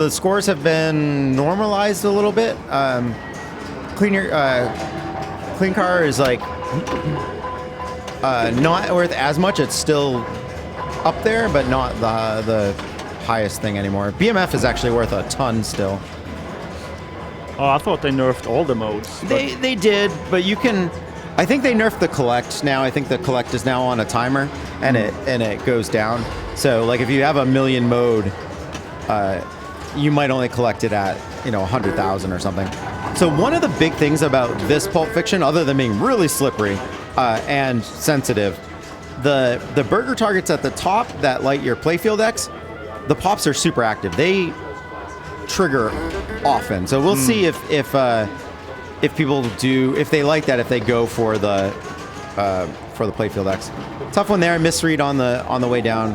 The scores have been normalized a little bit. Clean car is like not worth as much. It's still up there, but not the highest thing anymore. BMF is actually worth a ton still. Oh, I thought they nerfed all the modes. They did, but you can. I think they nerfed the collect now. I think the collect is now on a timer, and it goes down. So like if you have a million mode, you might only collect it at 100,000 or something. So one of the big things about this Pulp Fiction, other than being really slippery and sensitive, the burger targets at the top that light your playfield X, the pops are super active. They trigger often. So we'll see if people do, if they like that, if they go for the playfield X. Tough one there. Misread on the way down.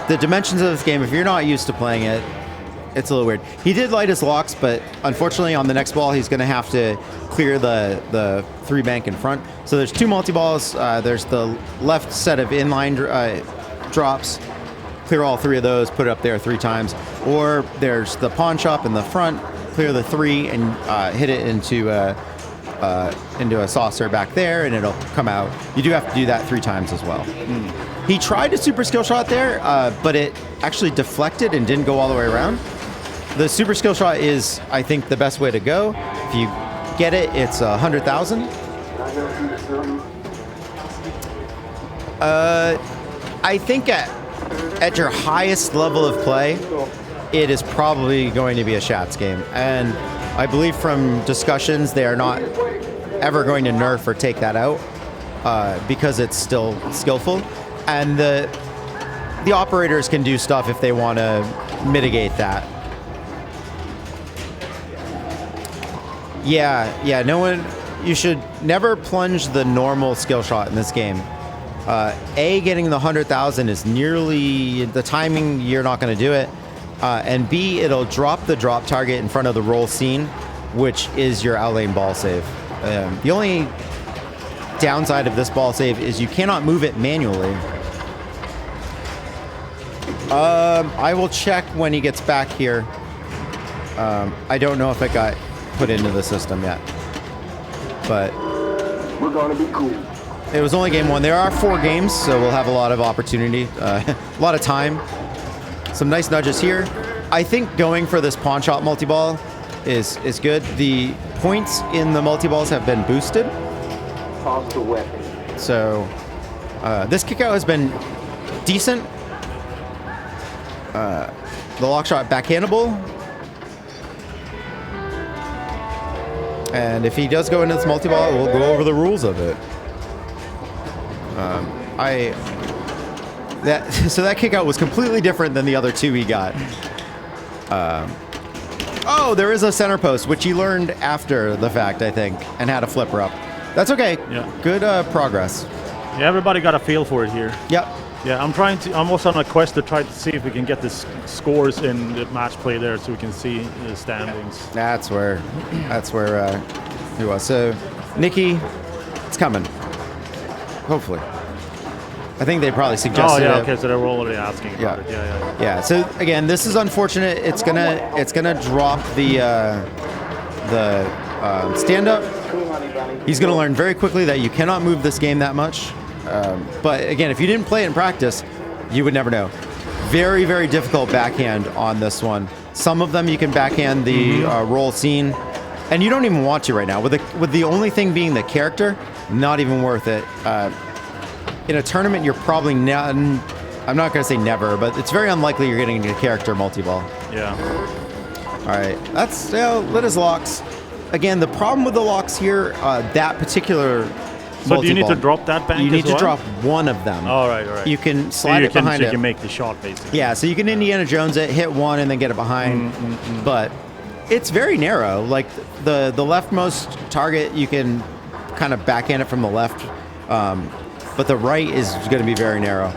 The dimensions of this game, if you're not used to playing it, it's a little weird. He did light his locks, but unfortunately on the next ball he's going to have to clear the 3 bank in front. So there's 2 multi-balls. There's the left set of inline drops. Clear all 3 of those, put it up there 3 times. Or there's the pawn shop in the front, clear the 3 and hit it into a saucer back there, and it'll come out. You do have to do that 3 times as well. He tried a super skill shot there, but it actually deflected and didn't go all the way around. The super skill shot is, I think, the best way to go. If you get it, it's 100,000. I think at your highest level of play, it is probably going to be a Shats game. And I believe from discussions, they are not ever going to nerf or take that out because it's still skillful. And the operators can do stuff if they want to mitigate that. Yeah, no one, you should never plunge the normal skill shot in this game. Getting the 100,000 is nearly the timing, you're not going to do it. And B, it'll drop the drop target in front of the roll scene, which is your outlane ball save. The only downside of this ball save is you cannot move it manually. I will check when he gets back here. I don't know if it got put into the system yet, but we're gonna be cool. It was only game 1. There are 4 games, so we'll have a lot of opportunity, a lot of time. Some nice nudges here. I think going for this pawn shot multi-ball is good. The points in the multi-balls have been boosted. Toss the weapon. So this kick-out has been decent. The lock shot backhandable. And if he does go into this multi-ball, we'll go over the rules of it. So that kick out was completely different than the other 2 he got. Oh, there is a center post, which he learned after the fact, I think, and had a flipper up. That's okay. Yeah. Good progress. Yeah, everybody got a feel for it here. Yep. Yeah, I'm also on a quest to try to see if we can get the scores in the match play there, so we can see the standings. That's where he was. So, Nikki, it's coming. Hopefully. I think they probably suggested. Oh yeah, okay. So they were already asking about it. Yeah. So again, this is unfortunate. It's gonna drop the stand up. He's gonna learn very quickly that you cannot move this game that much. But again, if you didn't play it in practice, you would never know. Very, very difficult backhand on this one. Some of them you can backhand the roll scene, and you don't even want to right now. With the only thing being the character, not even worth it. In a tournament, you're probably not. I'm not going to say never, but it's very unlikely you're getting a character multi-ball. Yeah. All right, that's lit his locks. Again, the problem with the locks here, that particular. So do you need to drop that bank? You need to drop one of them. All right. You can slide it behind it. So you can make the shot, basically. Yeah, so you can Indiana Jones it, hit one, and then get it behind. But it's very narrow. Like the leftmost target, you can kind of backhand it from the left. But the right is going to be very narrow.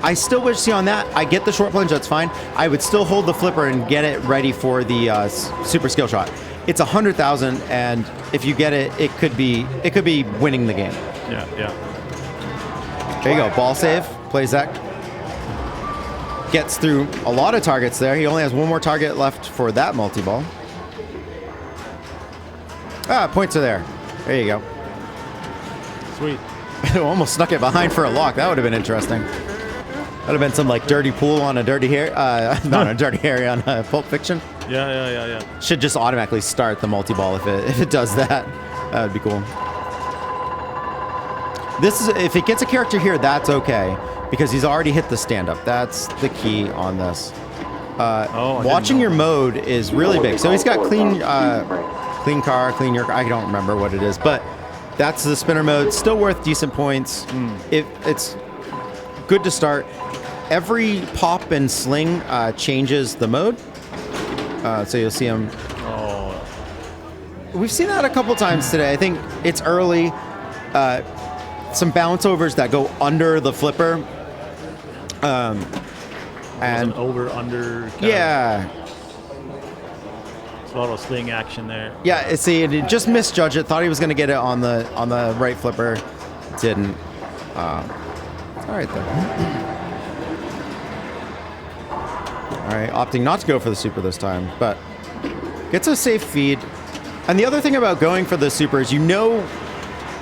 I still wish to see on that. I get the short plunge, that's fine. I would still hold the flipper and get it ready for the super skill shot. It's 100,000, and if you get it, it could be winning the game. Yeah. There you go, ball save, plays that. gets through a lot of targets there. He only has one more target left for that multi-ball. Points are there. There you go. Sweet. Almost snuck it behind for a lock. That would have been interesting. That would have been some like dirty pool on a dirty hair. Not on a dirty hair on Pulp Fiction. Yeah. Should just automatically start the multi-ball if it does that. That would be cool. This is if it gets a character here, that's okay because he's already hit the stand-up. That's the key on this. Watching your mode is really big. So he's got clean car, clean your car. I don't remember what it is, but that's the spinner mode. Still worth decent points. It's good to start. Every pop and sling changes the mode. So you'll see him. We've seen that a couple times today. I think it's early. Some bounce overs that go under the flipper. And over under. Yeah. A lot of sling action there. Yeah, see, it just misjudged it. Thought he was going to get it on the right flipper. Didn't. All right, then. All right, opting not to go for the super this time, but gets a safe feed. And the other thing about going for the super is you know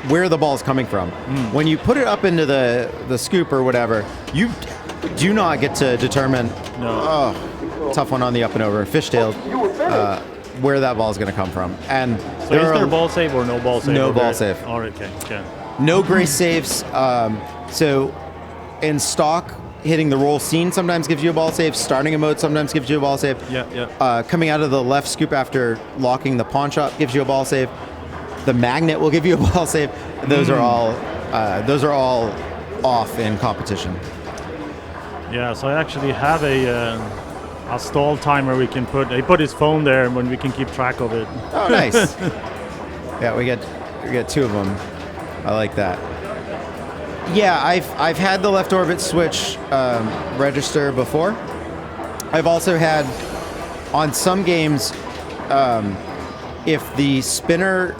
where the ball is coming from. When you put it up into the scoop or whatever, you do not get to determine. No. Oh, tough one on the up and over. Fishtailed. Where that ball is going to come from. And So is there a ball save or no ball save? No ball save. All right, okay. No grace saves. So in stock, hitting the roll scene sometimes gives you a ball save. Starting a mode sometimes gives you a ball save. Yeah. Coming out of the left scoop after locking the pawn shop gives you a ball save. The magnet will give you a ball save. Those are all off in competition. Yeah, so I actually have a stall timer we can put. He put his phone there when we can keep track of it. Oh, nice. Yeah, we get two of them. I like that. Yeah, I've had the left orbit switch register before. I've also had on some games if the spinner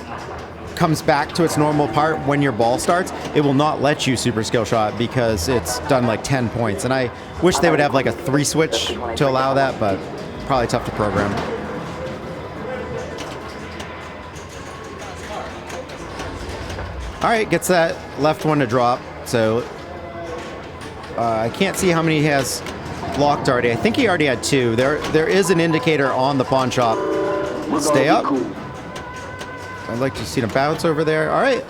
comes back to its normal part when your ball starts, it will not let you super skill shot because it's done like 10 points. And I wish they would have like a 3 switch to allow that, but probably tough to program. All right, gets that left one to drop. So I can't see how many he has locked already. I think he already had 2. There is an indicator on the pawn shop. Stay up. I'd like to see them bounce over there. All right.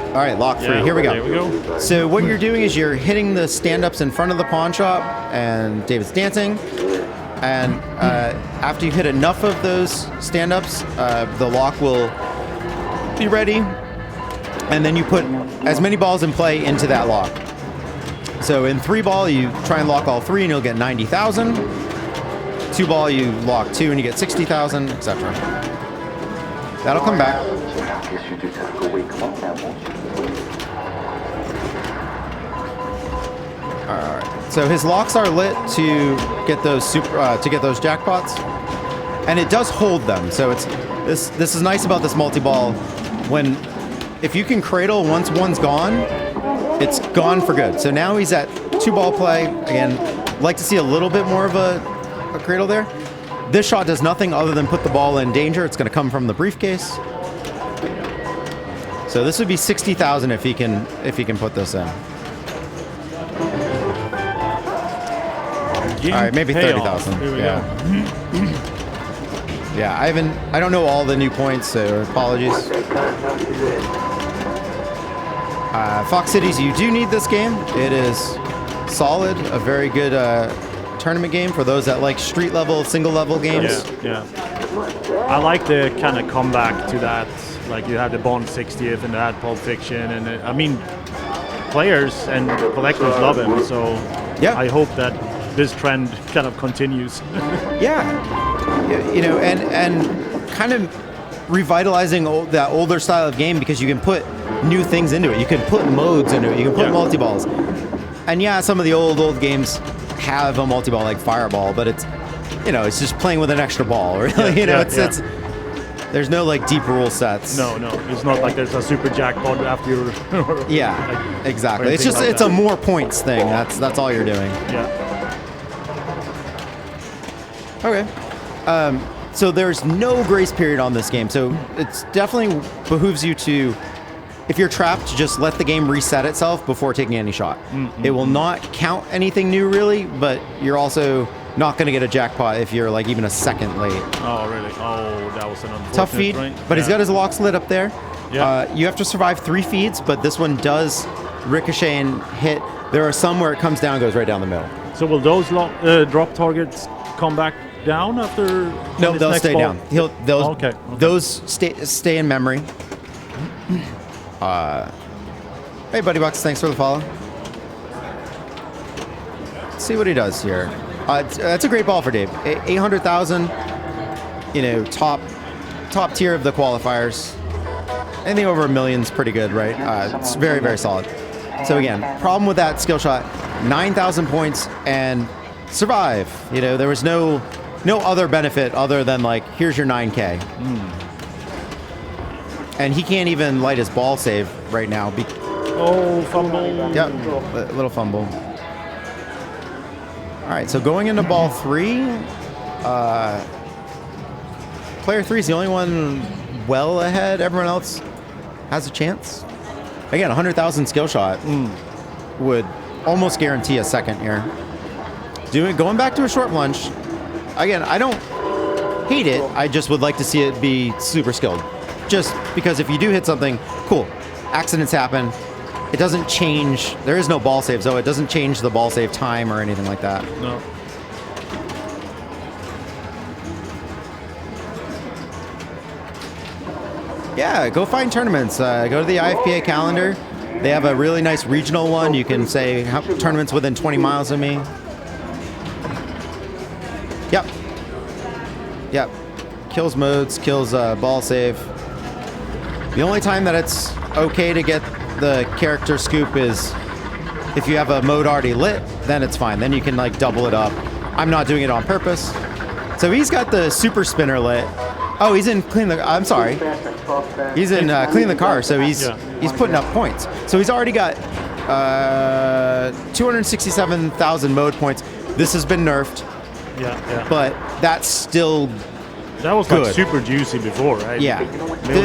All right, lock 3. Here we go. There we go. So what you're doing is you're hitting the stand-ups in front of the pawn shop, and David's dancing. And after you hit enough of those stand-ups, the lock will be ready. And then you put as many balls in play into that lock. So in 3 ball, you try and lock all 3, and you'll get 90,000. 2 ball, you lock 2, and you get 60,000, etc. That'll come back. All right. So his locks are lit to get those jackpots, and it does hold them. So it's this is nice about this multi-ball. If you can cradle once one's gone, it's gone for good. So now he's at 2 ball play again. Like to see a little bit more of a cradle there. This shot does nothing other than put the ball in danger. It's going to come from the briefcase. So this would be 60,000 if he can put this in. All right, maybe 30,000. Yeah. Yeah, I don't know all the new points, so apologies. Fox Cities, you do need this game. It is solid, a very good tournament game for those that like street level, single level games. Yeah. I like the kind of comeback to that. Like you had the Bond 60th and that Pulp Fiction, and I mean, players and collectors love him. So yeah. I hope that this trend kind of continues. Yeah, you know, and kind of revitalizing that older style of game because you can put new things into it. You can put modes into it. You can put multi-balls. And yeah, some of the old games have a multi-ball like Fireball, but it's just playing with an extra ball, really. It's There's no like deep rule sets. No, it's not like there's a super jackpot after you're. Yeah, exactly. It's anything just like it's that. a more points thing. That's all you're doing. Yeah. Okay. So there's no grace period on this game. So it's definitely behooves you to, if you're trapped, just let the game reset itself before taking any shot. It will not count anything new really, but you're also not going to get a jackpot if you're like even a second late. Oh, really? Oh, that was an unfortunate Tough feed, right? but he's got his locks lit up there. Yeah. You have to survive 3 feeds, but this one does ricochet and hit. There are some where it comes down and goes right down the middle. So will those drop targets come back down after? No, this they'll next stay ball? down. Those Okay. those stay in memory. Hey, Buddy Bucks, thanks for the follow. Let's see what he does here. That's a great ball for Dave. 800,000. You know, top tier of the qualifiers. Anything over $1 million's pretty good, right? It's very, very solid. So again, problem with that skill shot: 9,000 points and survive. You know, there was no other benefit other than like, here's your 9K. And he can't even light his ball save right now. Oh, fumble. Yep, a little fumble. All right, so going into ball 3, player 3 is the only one well ahead. Everyone else has a chance. Again, 100,000 skill shot would almost guarantee a second here. Going back to a short plunge. Again, I don't hate it. I just would like to see it be super skilled. Just because if you do hit something, cool. Accidents happen. It doesn't change. There is no ball save, so it doesn't change the ball save time or anything like that. No. Yeah, go find tournaments. Go to the IFPA calendar. They have a really nice regional one. You can say tournaments within 20 miles of me. Yep. Yep. Kills modes, kills ball save. The only time that it's okay to get the character scoop is if you have a mode already lit, then it's fine. Then you can like double it up. I'm not doing it on purpose. So he's got the super spinner lit. Oh, he's in clean the. I'm sorry. He's in clean the car. So he's putting up points. So he's already got 267,000 mode points. This has been nerfed. Yeah. But that's still. That was good. like super juicy before, right? Yeah.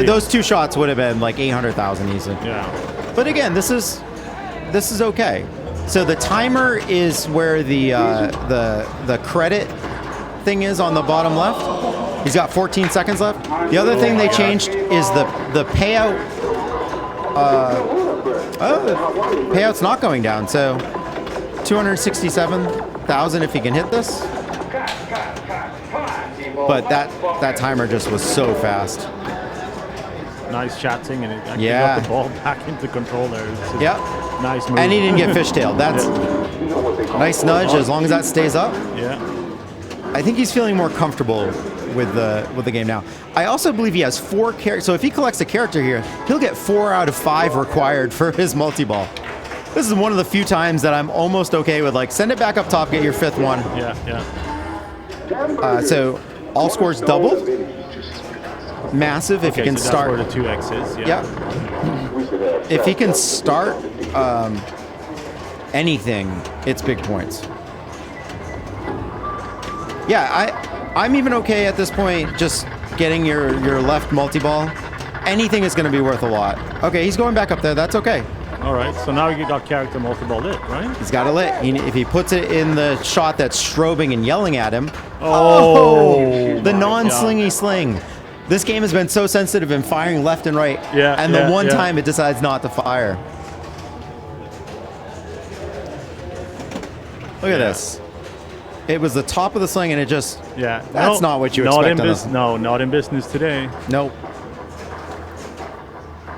Those 2 shots would have been like 800,000 easy. Yeah. But again, this is okay. So the timer is where the credit thing is on the bottom left. He's got 14 seconds left. The other thing they changed is the payout. Payout's not going down. So 267,000 if he can hit this. But that timer just was so fast. Nice chatting, and it actually Yeah. got the ball back into control there. Yep. Nice move. And he didn't get fishtailed. That's nice nudge as long as that stays up. Yeah. I think he's feeling more comfortable with the game now. I also believe he has 4 characters. So if he collects a character here, he'll get 4 out of 5 required for his multi-ball. This is one of the few times that I'm almost okay with like send it back up top, get your 5th one. Yeah. So all scores doubled. Massive if Okay, he can so start. that's where the 2x is. Yeah. If he can start anything, it's big points. Yeah, I'm even okay at this point just getting your left multi-ball. Anything is going to be worth a lot. Okay, he's going back up there. That's okay. All right, so now you got character multi-ball lit, right? He's got it lit. If he puts it in the shot that's strobing and yelling at him. The non-slingy sling. This game has been so sensitive in firing left and right. Yeah, and the one time it decides not to fire. Look at this. It was the top of the sling and it just... Yeah. That's not what you expect on this. No, not in business today. Nope.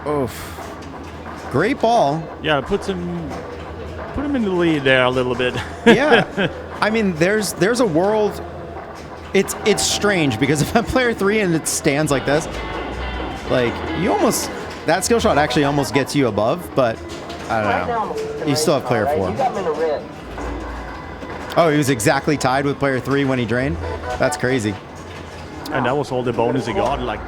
Oof. Great ball. Yeah, put him in the lead there a little bit. Yeah. I mean, there's a world... It's strange because if I'm player 3 and it stands like this, like you almost that skill shot actually almost gets you above, but I don't know. You still have player 4. Oh, he was exactly tied with player 3 when he drained. That's crazy. And that was all the bonus he got, like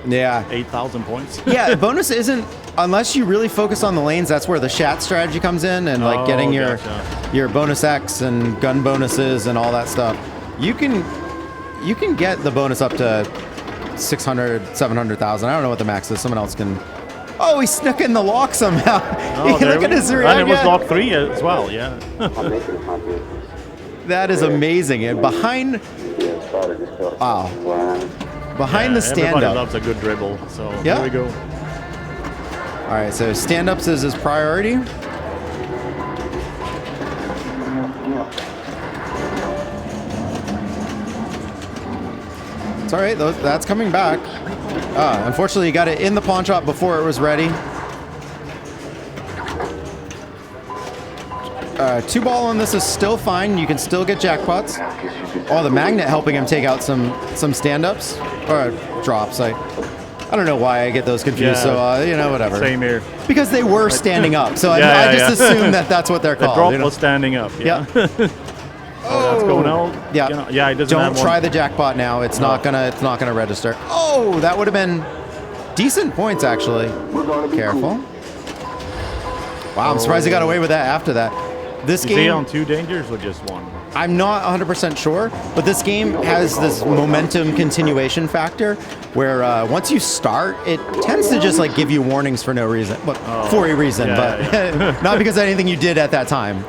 Yeah. 8,000 points. Yeah, bonus isn't, unless you really focus on the lanes, that's where the shat strategy comes in, and like getting your bonus X and gun bonuses and all that stuff. You can get the bonus up to 600, 700,000. I don't know what the max is. Someone else can. Oh, he snuck in the lock somehow. Oh, Look at his reaction. And it was lock 3 as well, yeah. That is amazing. And behind, wow, behind the stand-up. Everybody loves a good dribble, so Yeah. here we go. All right, so stand-ups is his priority. It's all right, that's coming back. Unfortunately, you got it in the pawn shop before it was ready. 2-ball on this is still fine. You can still get jackpots. Oh, the magnet helping him take out some stand-ups or drops. I don't know why I get those confused. Yeah. So whatever. Same here. Because they were standing up, so I just assume that that's what they're The called. drop was standing up. Yeah. Yeah. Oh, that's going out. Yeah. Yeah, it doesn't have Don't try one. the jackpot now. It's not gonna register. Oh, that would have been decent points actually. Careful. Wow, I'm surprised he got away with that after that. This Is he game, on 2 dangers or just 1? I'm not 100% sure, but this game has this momentum continuation factor where once you start, it tends to just like give you warnings for no reason, for a reason, but not because of anything you did at that time.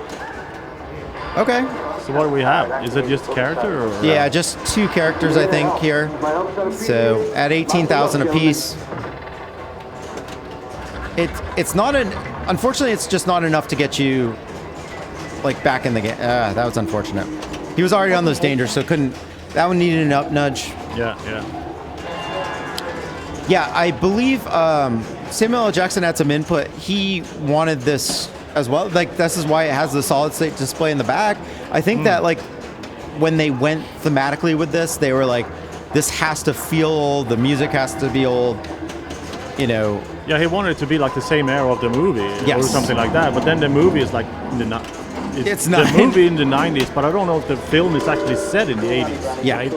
Okay. So what do we have? Is it just a character? Or Yeah, just 2 characters, I think, here. So at 18,000 apiece. It's not unfortunately, it's just not enough to get you like back in the game. That was unfortunate. He was already on those dangers, so that one needed an up nudge. Yeah. Yeah, I believe Samuel L. Jackson had some input. He wanted this as well. Like, this is why it has the solid state display in the back. I think that like when they went thematically with this, they were like, this has to feel old. The music has to be old. Yeah, he wanted it to be like the same era of the movie or Yes. something like that. But then the movie is like It's the not. movie in the 90s, but I don't know if the film is actually set in the 80s. Yeah, right?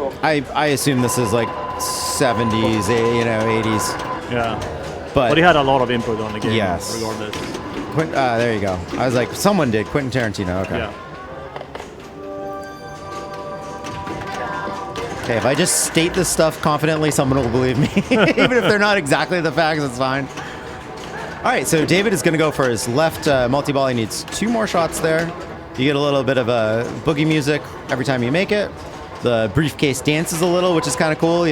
I assume this is like 70s, 80s. Yeah. But he had a lot of input on the game. Yes. Regardless. There you go. I was like, someone did. Quentin Tarantino. Okay. Yeah. Okay, if I just state this stuff confidently, someone will believe me. Even if they're not exactly the facts, it's fine. All right, so David is going to go for his left multi-ball. He needs 2 more shots there. You get a little bit of a boogie music every time you make it. The briefcase dances a little, which is kind of cool,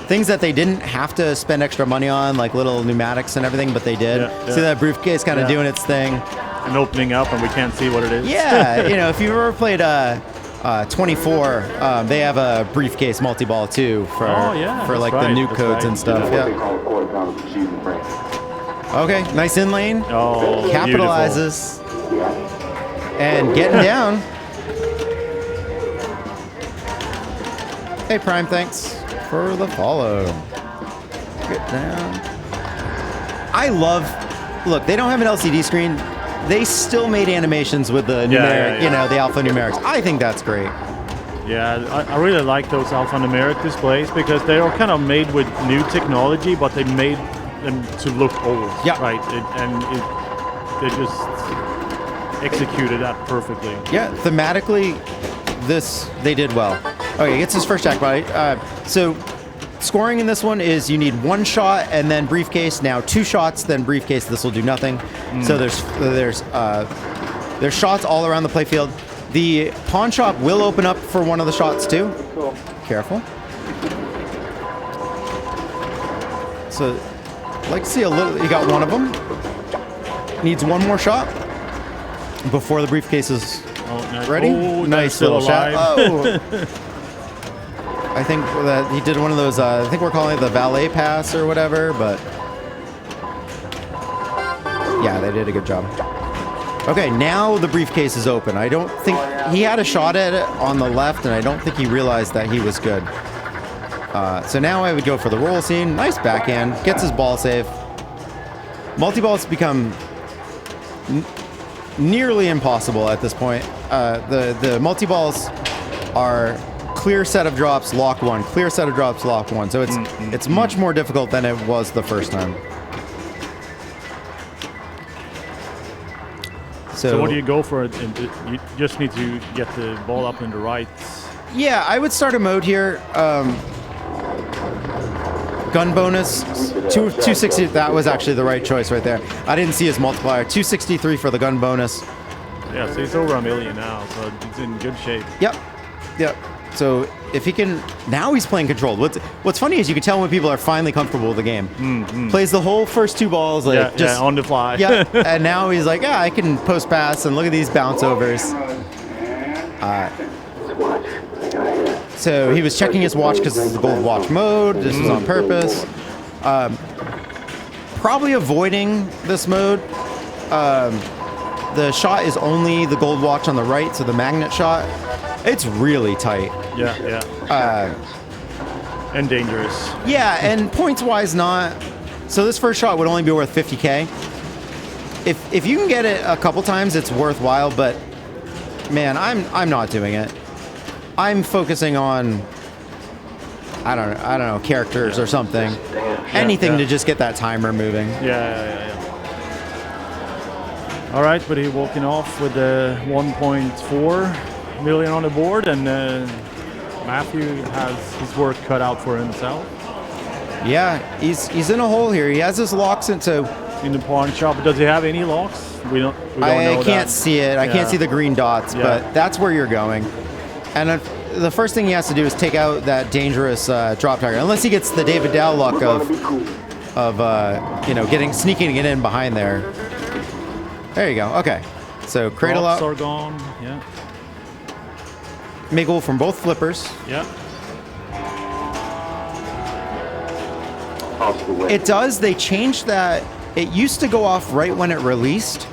Things that they didn't have to spend extra money on, like little pneumatics and everything, but they did. Yeah. See that briefcase kind of doing its thing. And opening up and we can't see what it is. Yeah, if you've ever played 24, they have a briefcase multi-ball too for like the new codes and stuff. Yeah. Okay, nice in lane. Oh, Capitalizes. And getting down. Hey, Prime, thanks for the follow. Get down. Look, they don't have an LCD screen. They still made animations with the numeric, the alphanumerics. I think that's great. Yeah, I really like those alphanumeric displays because they are kind of made with new technology, but they made them to look old. Yeah. Right. They just executed that perfectly. Yeah, thematically, they did well. Okay, gets his first jackpot. So scoring in this one is you need 1 shot and then briefcase. Now 2 shots, then briefcase. This will do nothing. So there's shots all around the playfield. The pawn shop will open up for one of the shots too. Cool. Careful. So, I'd like to see a little. You got one of them. Needs 1 more shot before the briefcase is ready. Oh, nice still little shot. alive. Oh. I think that he did one of those. I think we're calling it the valet pass or whatever, but yeah, they did a good job. Okay, now the briefcase is open. I don't think he had a shot at it on the left, and I don't think he realized that he was good. So now I would go for the roll scene. Nice backhand. Gets his ball save. Multi-balls become nearly impossible at this point. The multi-balls are clear set of drops, lock one, clear set of drops, lock one. So it's much more difficult than it was the first time. So what do you go for? You just need to get the ball up in the right. Yeah, I would start a mode here. Gun bonus, 260. That was actually the right choice right there. I didn't see his multiplier. 263 for the gun bonus. Yeah, so he's over 1 million now, so it's in good shape. Yep. So if he can, now he's playing controlled. What's funny is you can tell when people are finally comfortable with the game. Plays the whole first 2 balls like just on the fly. Yeah, and now he's like, yeah, I can post pass and look at these bounce overs. So he was checking his watch because this is the gold watch mode. This was on purpose. Probably avoiding this mode. The shot is only the gold watch on the right, so the magnet shot. It's really tight. Yeah. And dangerous. Yeah, and points-wise not. So this first shot would only be worth 50K. If you can get it a couple times, it's worthwhile, but man, I'm not doing it. I'm focusing on I don't know, characters or something. Anything to just get that timer moving. Yeah. All right, but he's walking off with the 1.4 million on the board, and Mathew has his work cut out for himself. Yeah, he's in a hole here. He has his locks into in the pawn shop. Does he have any locks? We don't know. I can't see it. I can't see the green dots, but that's where you're going. And the first thing he has to do is take out that dangerous drop target, unless he gets the David Dow luck of sneaking it in behind there. There you go. Okay, so cradle Drops up. are gone. Yeah. Miggle from both flippers. Yeah. It does. They changed that. It used to go off right when it released.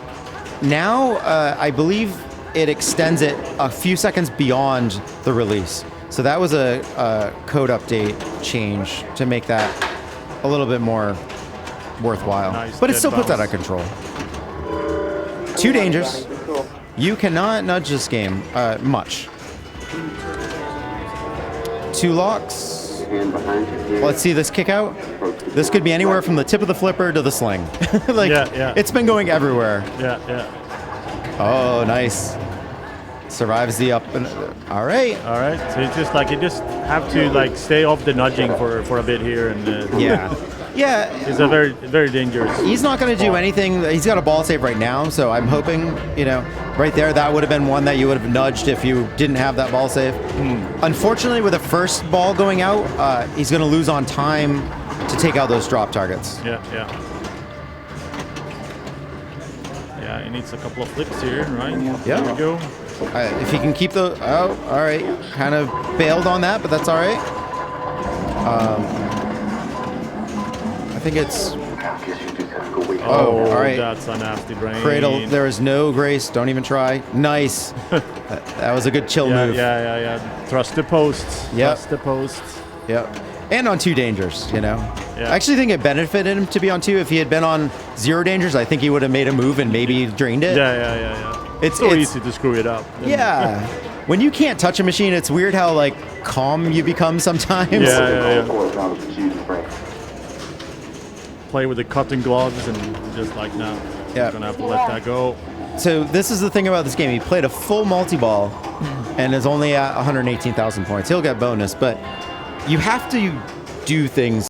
Now, I believe it extends it a few seconds beyond the release. So that was a code update change to make that a little bit more worthwhile. Nice, but it still puts that bounce. out of control. 2 dangers. You cannot nudge this game much. 2 locks. Let's see this kick out. This could be anywhere from the tip of the flipper to the sling. It's been going everywhere. Yeah. Oh, nice. Survives the up and all right. So it's just you just have to stay off the nudging for a bit here, and Yeah. it's a very, very dangerous. He's not going to do anything. He's got a ball save right now, so I'm hoping, right there, that would have been one that you would have nudged if you didn't have that ball save. Unfortunately, with the first ball going out, he's going to lose on time to take out those drop targets. Yeah, he needs a couple of flips here, right? Yeah. There we go. If he can keep the... Oh, all right. Kind of bailed on that, but that's all right. I think it's... Oh, all right. That's a nasty brain. Cradle. There is no grace. Don't even try. Nice. that was a good chill move. Yeah. Trust the posts. Yep. Trust the posts. Yep. And on 2 dangers, Yeah. I actually think it benefited him to be on 2. If he had been on 0 dangers, I think he would have made a move and maybe drained it. Yeah. It's so easy to screw it up. Yeah. When you can't touch a machine, it's weird how calm you become sometimes. Yeah. Play with the cotton gloves and just now. Yeah. You're gonna have to let that go. So this is the thing about this game. He played a full multi-ball and is only at 118,000 points. He'll get bonus, but you have to do things